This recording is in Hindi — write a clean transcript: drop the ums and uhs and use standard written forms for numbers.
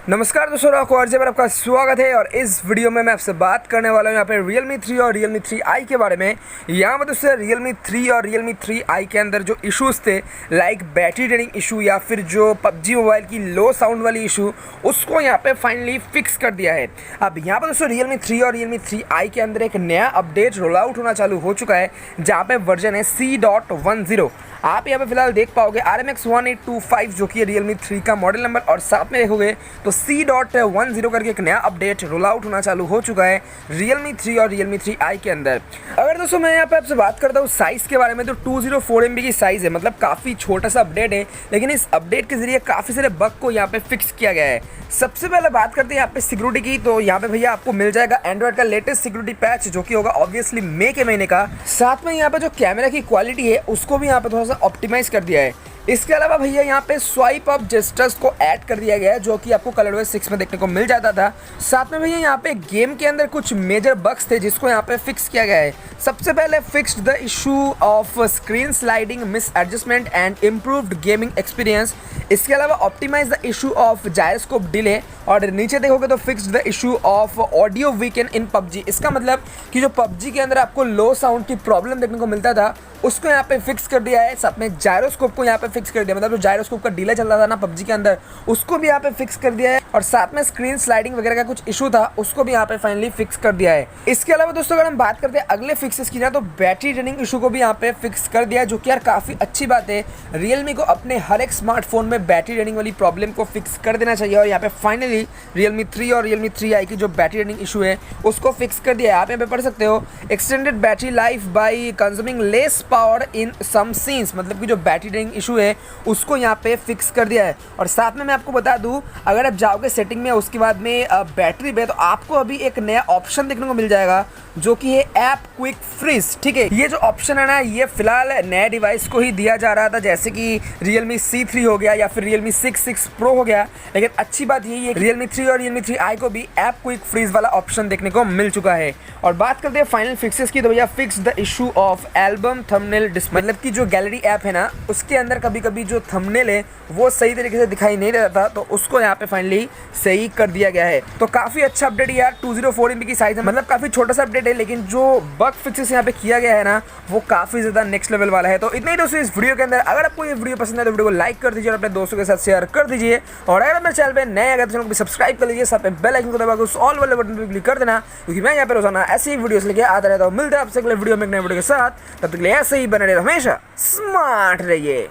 नमस्कार दोस्तों, आपको और बार आपका स्वागत है। और इस वीडियो में मैं आपसे बात करने वाला हूँ यहाँ पे Realme 3 और Realme 3i के बारे में। यहाँ पर दोस्तों Realme 3 और Realme 3i के अंदर जो इश्यूज़ थे, लाइक बैटरी ड्रेनिंग इशू या फिर जो PUBG मोबाइल की लो साउंड वाली इशू, उसको यहाँ पे फाइनली फिक्स कर दिया है। अब यहाँ पर दोस्तों Realme 3 और Realme 3i के अंदर एक नया अपडेट रोल आउट होना चालू हो चुका है, जहाँ पे वर्जन है C.10। आप यहाँ पे फिलहाल देख पाओगे RMX 1825 जो कि Realme 3 का मॉडल नंबर, और साथ में देखोगे तो C.10 करके एक नया अपडेट रोल आउट होना चालू हो चुका है Realme 3 और Realme 3i के अंदर। अगर दोस्तों मैं यहाँ पे आपसे बात करता हूँ साइज़ के बारे में, तो 204 MB की साइज़ है, मतलब काफ़ी छोटा सा अपडेट है, लेकिन इस अपडेट के जरिए काफ़ी सारे बग को यहाँ पे फिक्स किया गया है। सबसे पहले बात करते हैं यहाँ पे सिक्योरिटी की, तो यहाँ पे भैया आपको मिल जाएगा एंड्रॉइड का लेटेस्ट सिक्योरिटी पैच, जो कि होगा ऑब्वियसली मई के महीने का। साथ में यहाँ पे जो कैमरा की क्वालिटी है उसको भी यहाँ पे थोड़ा सा ऑप्टिमाइज कर दिया है। इसके अलावा भैया यहाँ पे स्वाइप अप जेस्टर्स को ऐड कर दिया गया है, जो कि आपको ColorOS 6 में देखने को मिल जाता था। साथ में भैया यहाँ पे गेम के अंदर कुछ मेजर बग्स थे जिसको यहाँ पे फिक्स किया गया है। सबसे पहले fixed the issue of screen sliding misadjustment and improved gaming experience. इसके अलावा optimize the issue of gyroscope delay, और नीचे देखोगे तो fixed the issue of audio weekend in PUBG। इसका मतलब कि जो PUBG के अंदर आपको लो साउंड की प्रॉब्लम देखने को मिलता था, उसको यहाँ पे फिक्स कर दिया है। साथ में जायरोस्कोप को यहाँ पे फिक्स कर दिया, मतलब जो जायरोस्कोप का डिले चल रहा था ना PUBG के अंदर, उसको भी यहाँ पे फिक्स कर दिया है। और साथ में स्क्रीन स्लाइडिंग वगैरह का कुछ इशू था, उसको भी यहाँ पे फाइनली फिक्स कर दिया है। इसके अलावा दोस्तों अगर हम बात करते हैं अगले फिक्सेस की ना, तो बैटरी ड्रेनिंग इशू को भी यहाँ पे फिक्स कर दिया है, जो कि यार काफ़ी अच्छी बात है। Realme को अपने हर एक स्मार्टफोन में बैटरी ड्रेनिंग वाली प्रॉब्लम को फिक्स कर देना चाहिए, और यहाँ पे फाइनली Realme 3 और Realme 3i की जो बैटरी ड्रेनिंग इशू है उसको फिक्स कर दिया है। आप यहाँ पे पढ़ सकते हो extended battery life by consuming less power in some scenes, मतलब कि जो बैटरी ड्रेनिंग इशू है उसको यहाँ पे फिक्स कर दिया है। और साथ में मैं आपको बता दूं, अगर आप जाओगे सेटिंग में उसके बाद में बैटरी पे, तो आपको अभी एक नया ऑप्शन देखने को मिल जाएगा, जो कि है ऐप क्विक फ्रीज। ठीक है, ये जो ऑप्शन है ना, ये फिलहाल नए डिवाइस को ही दिया जा रहा था, जैसे कि Realme C3 हो गया या फिर Realme 6 Pro हो गया। लेकिन अच्छी बात यही है Realme 3 और Realme 3i को भी ऐप क्विक फ्रीज वाला ऑप्शन देखने को मिल चुका है। और बात करते हैं फाइनल फिक्सेस की, तो भैया fix the issue of album thumbnail display, मतलब कि जो गैलरी ऐप है ना, उसके अंदर कभी कभी जो थंबनेल है वो सही तरीके से दिखाई नहीं देता था, तो उसको यहाँ पे फाइनली सही कर दिया गया है। तो काफ़ी अच्छा अपडेट यार, 204 MB की साइज है, मतलब काफ़ी छोटा सा अपडेट है, लेकिन जो बग फिक्सेस यहाँ पे किया गया है ना, वो काफ़ी ज़्यादा नेक्स्ट लेवल वाला है। तो इतना ही दोस्तों इस वीडियो के अंदर। अगर आपको ये वीडियो पसंद है तो वीडियो को लाइक कर दीजिए और अपने दोस्तों के साथ शेयर कर दीजिए। और अगर मेरे चैनल पे नए अगर चैनल को भी सब्सक्राइब कर लीजिए, साथ में बेल आइकन को दबाकर उस ऑल वाले बटन पर क्लिक कर देना, क्योंकि मैं यहाँ पे रोजाना ऐसी ही वीडियोस लेके आता रहता हूँ। मिलते हैं आपसे अगले वीडियो में एक नए वीडियो के साथ, तब तक के लिए ऐसे ही बने रहिए, हमेशा स्मार्ट रहिए।